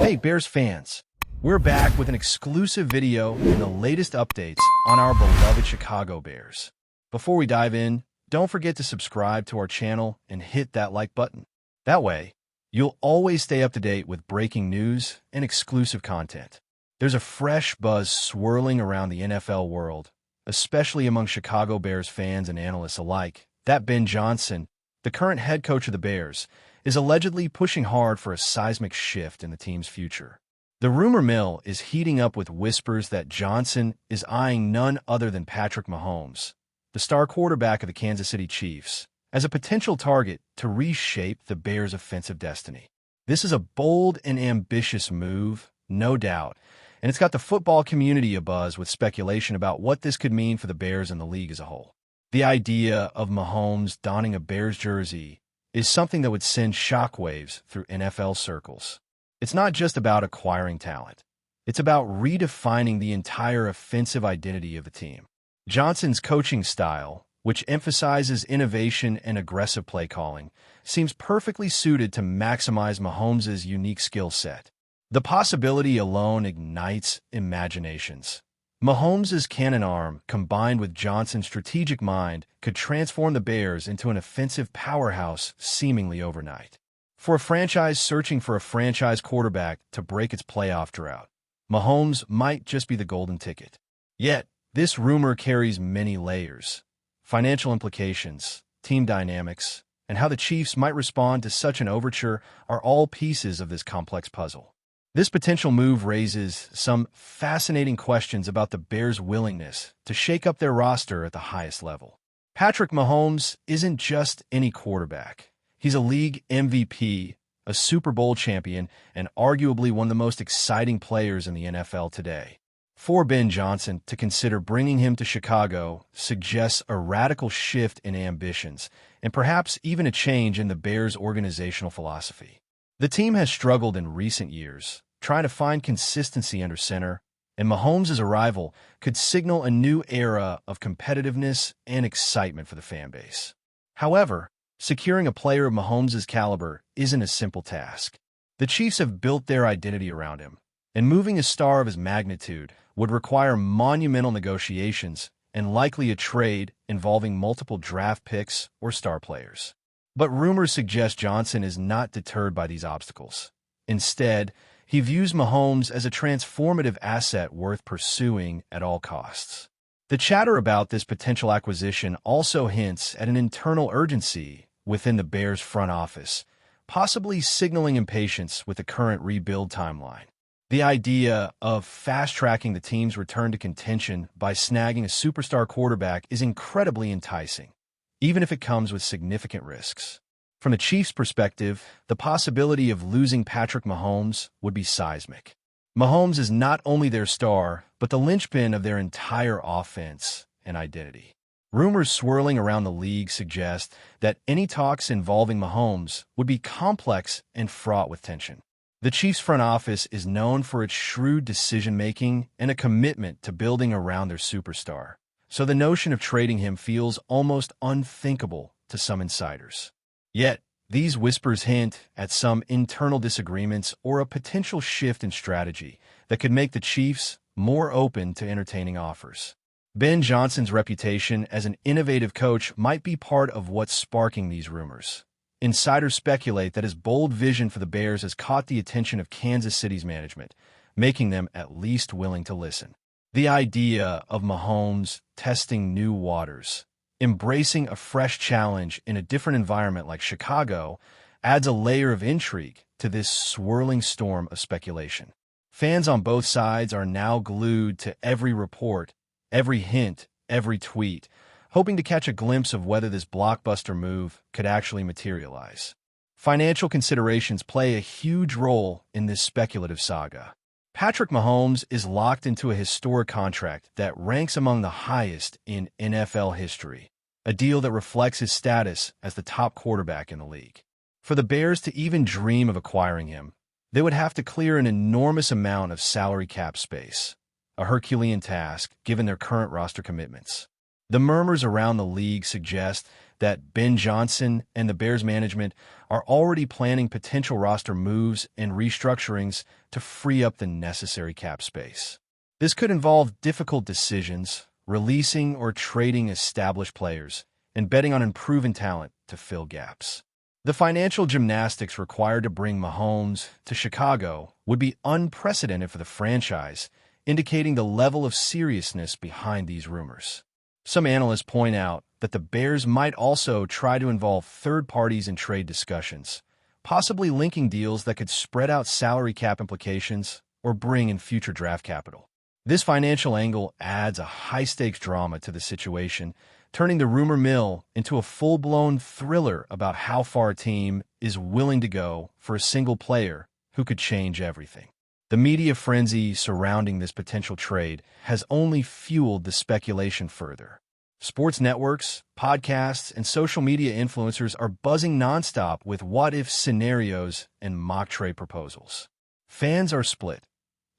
Hey Bears fans, we're back with an exclusive video and the latest updates on our beloved Chicago Bears. Before we dive in, don't forget to subscribe to our channel and hit that like button. That way, you'll always stay up to date with breaking news and exclusive content. There's a fresh buzz swirling around the NFL world, especially among Chicago Bears fans and analysts alike, that Ben Johnson, the current head coach of the Bears, is allegedly pushing hard for a seismic shift in the team's future. The rumor mill is heating up with whispers that Johnson is eyeing none other than Patrick Mahomes, the star quarterback of the Kansas City Chiefs, as a potential target to reshape the Bears' offensive destiny. This is a bold and ambitious move, no doubt, and it's got the football community abuzz with speculation about what this could mean for the Bears and the league as a whole. The idea of Mahomes donning a Bears jersey is something that would send shockwaves through NFL circles. It's not just about acquiring talent. It's about redefining the entire offensive identity of the team. Johnson's coaching style, which emphasizes innovation and aggressive play calling, seems perfectly suited to maximize Mahomes' unique skill set. The possibility alone ignites imaginations. Mahomes' cannon arm, combined with Johnson's strategic mind, could transform the Bears into an offensive powerhouse seemingly overnight. For a franchise searching for a franchise quarterback to break its playoff drought, Mahomes might just be the golden ticket. Yet, this rumor carries many layers. Financial implications, team dynamics, and how the Chiefs might respond to such an overture are all pieces of this complex puzzle. This potential move raises some fascinating questions about the Bears' willingness to shake up their roster at the highest level. Patrick Mahomes isn't just any quarterback. He's a league MVP, a Super Bowl champion, and arguably one of the most exciting players in the NFL today. For Ben Johnson to consider bringing him to Chicago suggests a radical shift in ambitions and perhaps even a change in the Bears' organizational philosophy. The team has struggled in recent years, trying to find consistency under center, and Mahomes' arrival could signal a new era of competitiveness and excitement for the fan base. However, securing a player of Mahomes' caliber isn't a simple task. The Chiefs have built their identity around him, and moving a star of his magnitude would require monumental negotiations and likely a trade involving multiple draft picks or star players. But rumors suggest Johnson is not deterred by these obstacles. Instead, he views Mahomes as a transformative asset worth pursuing at all costs. The chatter about this potential acquisition also hints at an internal urgency within the Bears' front office, possibly signaling impatience with the current rebuild timeline. The idea of fast-tracking the team's return to contention by snagging a superstar quarterback is incredibly enticing, even if it comes with significant risks. From the Chiefs' perspective, the possibility of losing Patrick Mahomes would be seismic. Mahomes is not only their star, but the linchpin of their entire offense and identity. Rumors swirling around the league suggest that any talks involving Mahomes would be complex and fraught with tension. The Chiefs' front office is known for its shrewd decision-making and a commitment to building around their superstar, so the notion of trading him feels almost unthinkable to some insiders. Yet, these whispers hint at some internal disagreements or a potential shift in strategy that could make the Chiefs more open to entertaining offers. Ben Johnson's reputation as an innovative coach might be part of what's sparking these rumors. Insiders speculate that his bold vision for the Bears has caught the attention of Kansas City's management, making them at least willing to listen. The idea of Mahomes testing new waters, embracing a fresh challenge in a different environment like Chicago, adds a layer of intrigue to this swirling storm of speculation. Fans on both sides are now glued to every report, every hint, every tweet, hoping to catch a glimpse of whether this blockbuster move could actually materialize. Financial considerations play a huge role in this speculative saga. Patrick Mahomes is locked into a historic contract that ranks among the highest in NFL history, a deal that reflects his status as the top quarterback in the league. For the Bears to even dream of acquiring him, they would have to clear an enormous amount of salary cap space, a Herculean task given their current roster commitments. The murmurs around the league suggest that Ben Johnson and the Bears management are already planning potential roster moves and restructurings to free up the necessary cap space. This could involve difficult decisions, releasing or trading established players, and betting on unproven talent to fill gaps. The financial gymnastics required to bring Mahomes to Chicago would be unprecedented for the franchise, indicating the level of seriousness behind these rumors. Some analysts point out that the Bears might also try to involve third parties in trade discussions, possibly linking deals that could spread out salary cap implications or bring in future draft capital. This financial angle adds a high-stakes drama to the situation, turning the rumor mill into a full-blown thriller about how far a team is willing to go for a single player who could change everything. The media frenzy surrounding this potential trade has only fueled the speculation further. Sports networks, podcasts, and social media influencers are buzzing nonstop with what-if scenarios and mock trade proposals. Fans are split.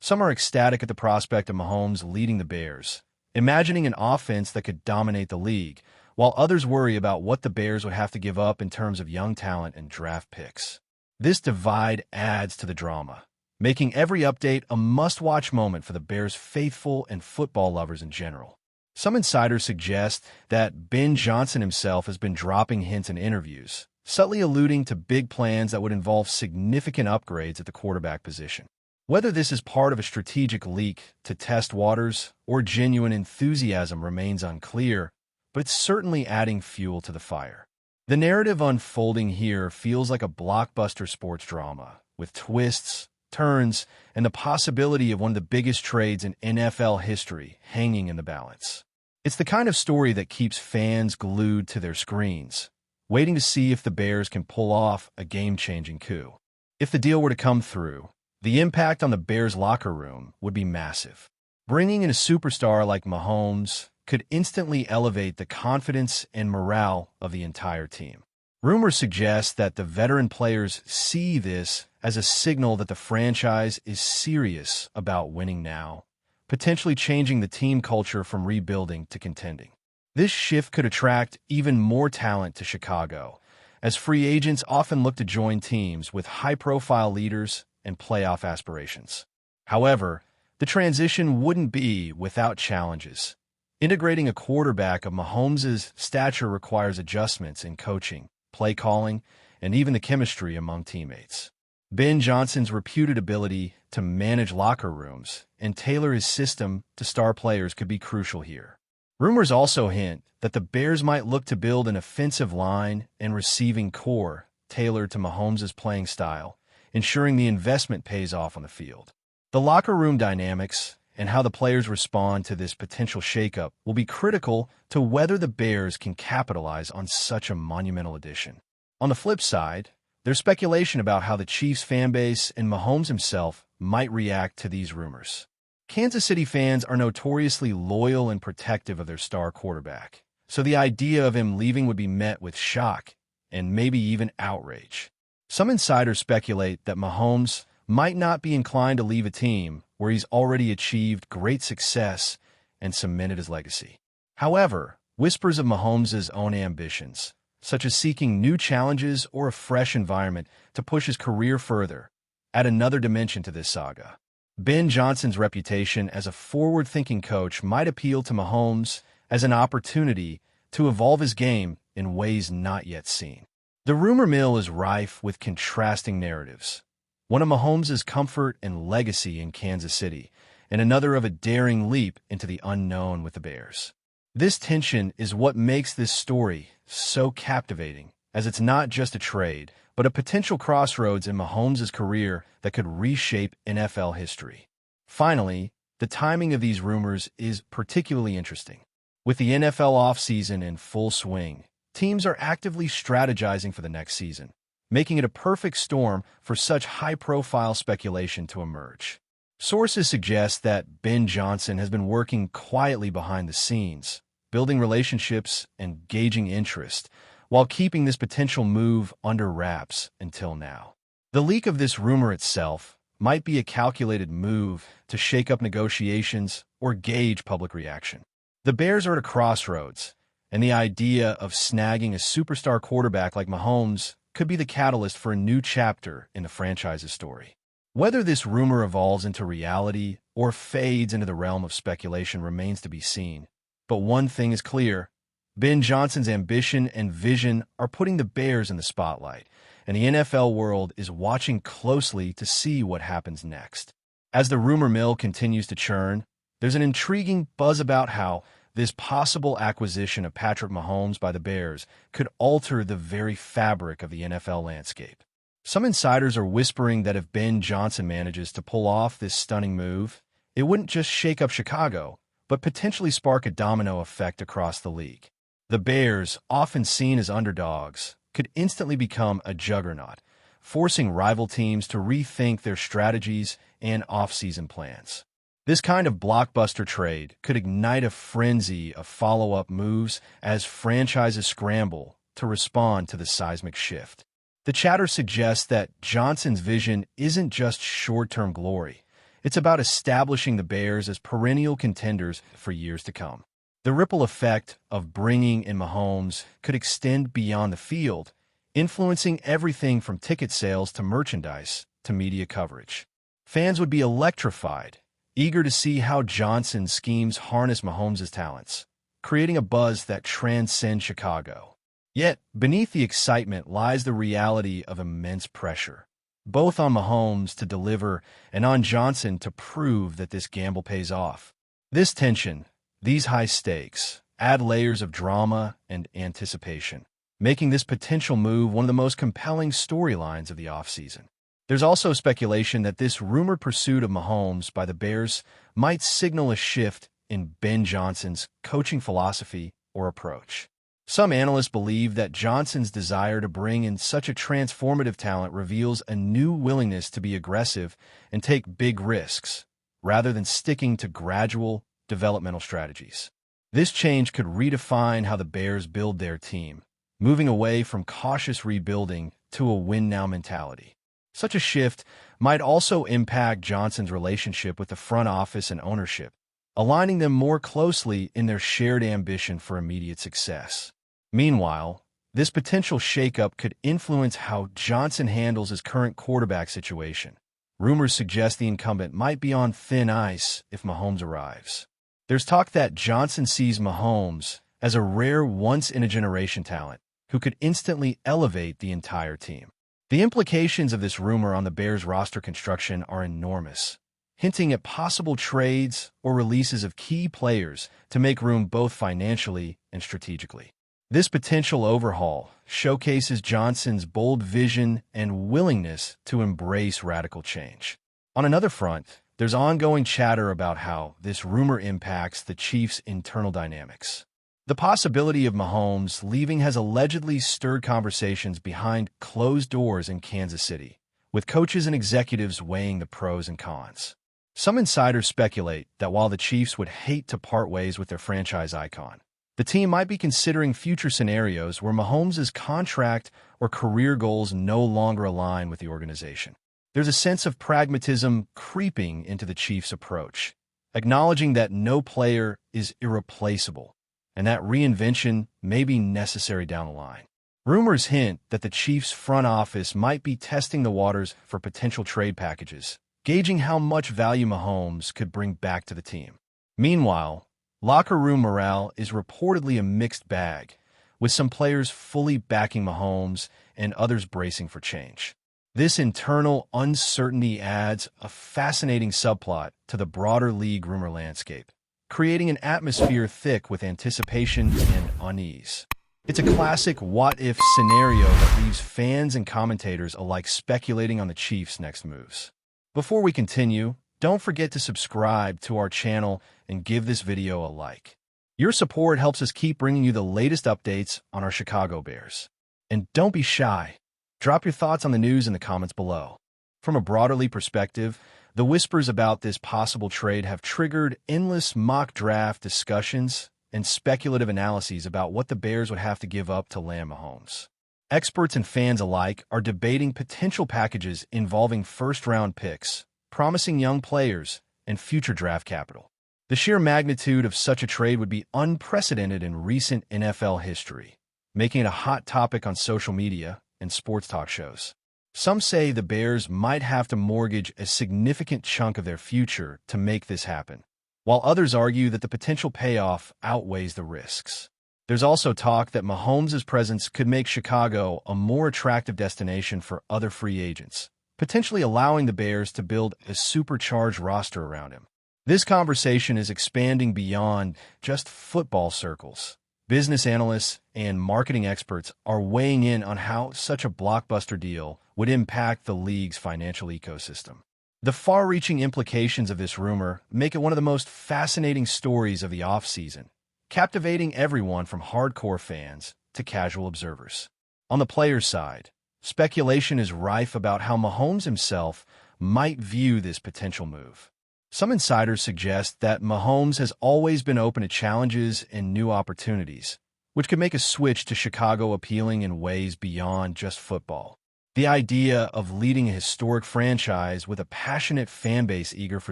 Some are ecstatic at the prospect of Mahomes leading the Bears, imagining an offense that could dominate the league, while others worry about what the Bears would have to give up in terms of young talent and draft picks. This divide adds to the drama, making every update a must-watch moment for the Bears' faithful and football lovers in general. Some insiders suggest that Ben Johnson himself has been dropping hints in interviews, subtly alluding to big plans that would involve significant upgrades at the quarterback position. Whether this is part of a strategic leak to test waters or genuine enthusiasm remains unclear, but it's certainly adding fuel to the fire. The narrative unfolding here feels like a blockbuster sports drama, with twists, turns, and the possibility of one of the biggest trades in NFL history hanging in the balance. It's the kind of story that keeps fans glued to their screens, waiting to see if the Bears can pull off a game-changing coup. If the deal were to come through, the impact on the Bears' locker room would be massive. Bringing in a superstar like Mahomes could instantly elevate the confidence and morale of the entire team. Rumors suggest that the veteran players see this as a signal that the franchise is serious about winning now, potentially changing the team culture from rebuilding to contending. This shift could attract even more talent to Chicago, as free agents often look to join teams with high-profile leaders and playoff aspirations. However, the transition wouldn't be without challenges. Integrating a quarterback of Mahomes' stature requires adjustments in coaching, play calling, and even the chemistry among teammates. Ben Johnson's reputed ability to manage locker rooms and tailor his system to star players could be crucial here. Rumors also hint that the Bears might look to build an offensive line and receiving core tailored to Mahomes' playing style, ensuring the investment pays off on the field. The locker room dynamics and how the players respond to this potential shakeup will be critical to whether the Bears can capitalize on such a monumental addition. On the flip side, there's speculation about how the Chiefs fanbase and Mahomes himself might react to these rumors. Kansas City fans are notoriously loyal and protective of their star quarterback, so the idea of him leaving would be met with shock and maybe even outrage. Some insiders speculate that Mahomes might not be inclined to leave a team where he's already achieved great success and cemented his legacy. However, whispers of Mahomes' own ambitions, such as seeking new challenges or a fresh environment to push his career further, add another dimension to this saga. Ben Johnson's reputation as a forward-thinking coach might appeal to Mahomes as an opportunity to evolve his game in ways not yet seen. The rumor mill is rife with contrasting narratives, one of Mahomes' comfort and legacy in Kansas City, and another of a daring leap into the unknown with the Bears. This tension is what makes this story so captivating, as it's not just a trade, but a potential crossroads in Mahomes' career that could reshape NFL history. Finally, the timing of these rumors is particularly interesting. With the NFL offseason in full swing, teams are actively strategizing for the next season, making it a perfect storm for such high-profile speculation to emerge. Sources suggest that Ben Johnson has been working quietly behind the scenes, building relationships and gauging interest, while keeping this potential move under wraps until now. The leak of this rumor itself might be a calculated move to shake up negotiations or gauge public reaction. The Bears are at a crossroads, and the idea of snagging a superstar quarterback like Mahomes could be the catalyst for a new chapter in the franchise's story. Whether this rumor evolves into reality or fades into the realm of speculation remains to be seen. But one thing is clear: Ben Johnson's ambition and vision are putting the Bears in the spotlight, and the NFL world is watching closely to see what happens next. As the rumor mill continues to churn, there's an intriguing buzz about how this possible acquisition of Patrick Mahomes by the Bears could alter the very fabric of the NFL landscape. Some insiders are whispering that if Ben Johnson manages to pull off this stunning move, it wouldn't just shake up Chicago, but potentially spark a domino effect across the league. The Bears, often seen as underdogs, could instantly become a juggernaut, forcing rival teams to rethink their strategies and offseason plans. This kind of blockbuster trade could ignite a frenzy of follow-up moves as franchises scramble to respond to the seismic shift. The chatter suggests that Johnson's vision isn't just short-term glory. It's about establishing the Bears as perennial contenders for years to come. The ripple effect of bringing in Mahomes could extend beyond the field, influencing everything from ticket sales to merchandise to media coverage. Fans would be electrified, eager to see how Johnson's schemes harness Mahomes' talents, creating a buzz that transcends Chicago. Yet, beneath the excitement lies the reality of immense pressure, both on Mahomes to deliver and on Johnson to prove that this gamble pays off. This tension, these high stakes, add layers of drama and anticipation, making this potential move one of the most compelling storylines of the offseason. There's also speculation that this rumored pursuit of Mahomes by the Bears might signal a shift in Ben Johnson's coaching philosophy or approach. Some analysts believe that Johnson's desire to bring in such a transformative talent reveals a new willingness to be aggressive and take big risks, rather than sticking to gradual, developmental strategies. This change could redefine how the Bears build their team, moving away from cautious rebuilding to a win-now mentality. Such a shift might also impact Johnson's relationship with the front office and ownership, aligning them more closely in their shared ambition for immediate success. Meanwhile, this potential shakeup could influence how Johnson handles his current quarterback situation. Rumors suggest the incumbent might be on thin ice if Mahomes arrives. There's talk that Johnson sees Mahomes as a rare once-in-a-generation talent who could instantly elevate the entire team. The implications of this rumor on the Bears' roster construction are enormous, hinting at possible trades or releases of key players to make room both financially and strategically. This potential overhaul showcases Johnson's bold vision and willingness to embrace radical change. On another front, there's ongoing chatter about how this rumor impacts the Chiefs' internal dynamics. The possibility of Mahomes leaving has allegedly stirred conversations behind closed doors in Kansas City, with coaches and executives weighing the pros and cons. Some insiders speculate that while the Chiefs would hate to part ways with their franchise icon, the team might be considering future scenarios where Mahomes' contract or career goals no longer align with the organization. There's a sense of pragmatism creeping into the Chiefs' approach, acknowledging that no player is irreplaceable and that reinvention may be necessary down the line. Rumors hint that the Chiefs' front office might be testing the waters for potential trade packages, gauging how much value Mahomes could bring back to the team. Meanwhile, locker room morale is reportedly a mixed bag, with some players fully backing Mahomes and others bracing for change. This internal uncertainty adds a fascinating subplot to the broader league rumor landscape, creating an atmosphere thick with anticipation and unease. It's a classic what-if scenario that leaves fans and commentators alike speculating on the Chiefs' next moves. Before we continue, don't forget to subscribe to our channel and give this video a like. Your support helps us keep bringing you the latest updates on our Chicago Bears. And don't be shy. Drop your thoughts on the news in the comments below. From a broader league perspective, the whispers about this possible trade have triggered endless mock draft discussions and speculative analyses about what the Bears would have to give up to land Mahomes. Experts and fans alike are debating potential packages involving first-round picks, promising young players, and future draft capital. The sheer magnitude of such a trade would be unprecedented in recent NFL history, making it a hot topic on social media and sports talk shows. Some say the Bears might have to mortgage a significant chunk of their future to make this happen, while others argue that the potential payoff outweighs the risks. There's also talk that Mahomes' presence could make Chicago a more attractive destination for other free agents, potentially allowing the Bears to build a supercharged roster around him. This conversation is expanding beyond just football circles. Business analysts and marketing experts are weighing in on how such a blockbuster deal would impact the league's financial ecosystem. The far-reaching implications of this rumor make it one of the most fascinating stories of the offseason, captivating everyone from hardcore fans to casual observers. On the players' side, speculation is rife about how Mahomes himself might view this potential move. Some insiders suggest that Mahomes has always been open to challenges and new opportunities, which could make a switch to Chicago appealing in ways beyond just football. The idea of leading a historic franchise with a passionate fan base eager for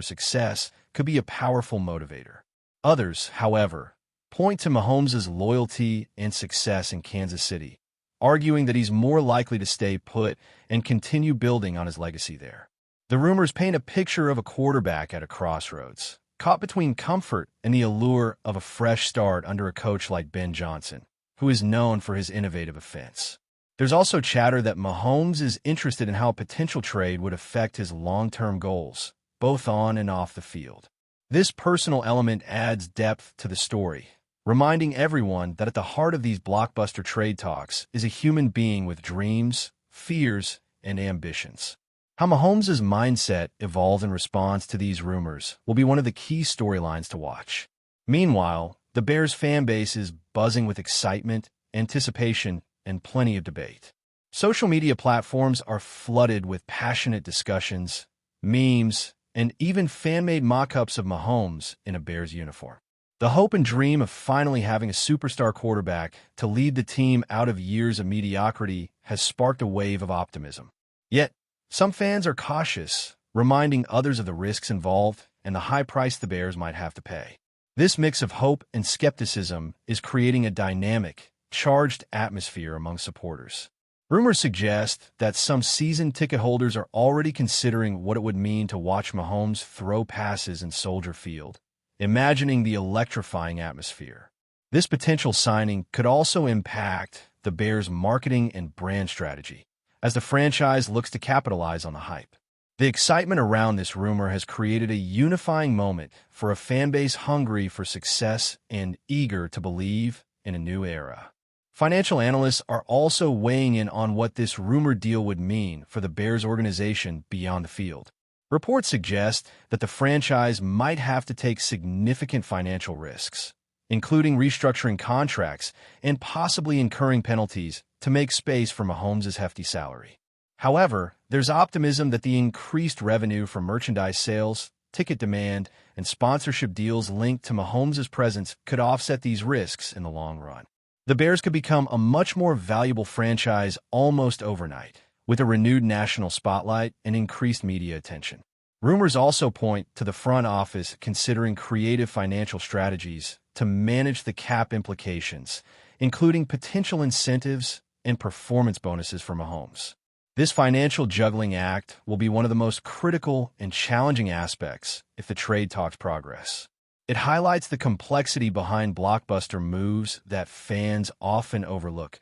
success could be a powerful motivator. Others, however, point to Mahomes' loyalty and success in Kansas City, arguing that he's more likely to stay put and continue building on his legacy there. The rumors paint a picture of a quarterback at a crossroads, caught between comfort and the allure of a fresh start under a coach like Ben Johnson, who is known for his innovative offense. There's also chatter that Mahomes is interested in how a potential trade would affect his long-term goals, both on and off the field. This personal element adds depth to the story, reminding everyone that at the heart of these blockbuster trade talks is a human being with dreams, fears, and ambitions. How Mahomes' mindset evolved in response to these rumors will be one of the key storylines to watch. Meanwhile, the Bears fan base is buzzing with excitement, anticipation, and plenty of debate. Social media platforms are flooded with passionate discussions, memes, and even fan-made mock-ups of Mahomes in a Bears uniform. The hope and dream of finally having a superstar quarterback to lead the team out of years of mediocrity has sparked a wave of optimism. Yet, some fans are cautious, reminding others of the risks involved and the high price the Bears might have to pay. This mix of hope and skepticism is creating a dynamic, charged atmosphere among supporters. Rumors suggest that some season ticket holders are already considering what it would mean to watch Mahomes throw passes in Soldier Field, imagining the electrifying atmosphere. This potential signing could also impact the Bears' marketing and brand strategy, as the franchise looks to capitalize on the hype. The excitement around this rumor has created a unifying moment for a fan base hungry for success and eager to believe in a new era. Financial analysts are also weighing in on what this rumored deal would mean for the Bears organization beyond the field. Reports suggest that the franchise might have to take significant financial risks, including restructuring contracts and possibly incurring penalties to make space for Mahomes' hefty salary. However, there's optimism that the increased revenue from merchandise sales, ticket demand, and sponsorship deals linked to Mahomes' presence could offset these risks in the long run. The Bears could become a much more valuable franchise almost overnight, with a renewed national spotlight and increased media attention. Rumors also point to the front office considering creative financial strategies to manage the cap implications, including potential incentives and performance bonuses for Mahomes. This financial juggling act will be one of the most critical and challenging aspects if the trade talks progress. It highlights the complexity behind blockbuster moves that fans often overlook,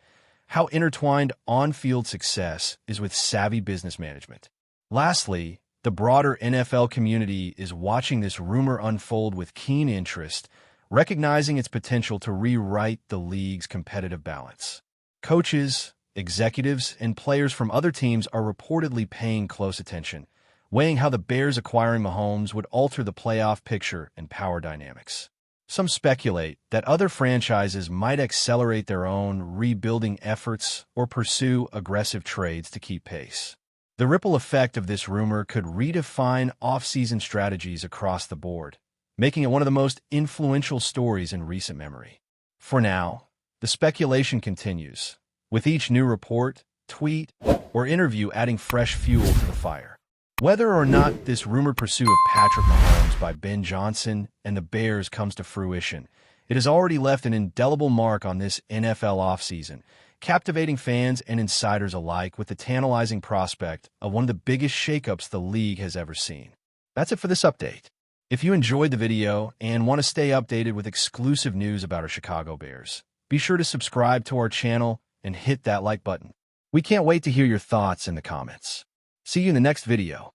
how intertwined on-field success is with savvy business management. Lastly, the broader NFL community is watching this rumor unfold with keen interest, recognizing its potential to rewrite the league's competitive balance. Coaches, executives, and players from other teams are reportedly paying close attention, weighing how the Bears acquiring Mahomes would alter the playoff picture and power dynamics. Some speculate that other franchises might accelerate their own rebuilding efforts or pursue aggressive trades to keep pace. The ripple effect of this rumor could redefine off-season strategies across the board, making it one of the most influential stories in recent memory. For now, the speculation continues, with each new report, tweet, or interview adding fresh fuel to the fire. Whether or not this rumored pursuit of Patrick Mahomes by Ben Johnson and the Bears comes to fruition, it has already left an indelible mark on this NFL offseason, captivating fans and insiders alike with the tantalizing prospect of one of the biggest shakeups the league has ever seen. That's it for this update. If you enjoyed the video and want to stay updated with exclusive news about our Chicago Bears, be sure to subscribe to our channel and hit that like button. We can't wait to hear your thoughts in the comments. See you in the next video.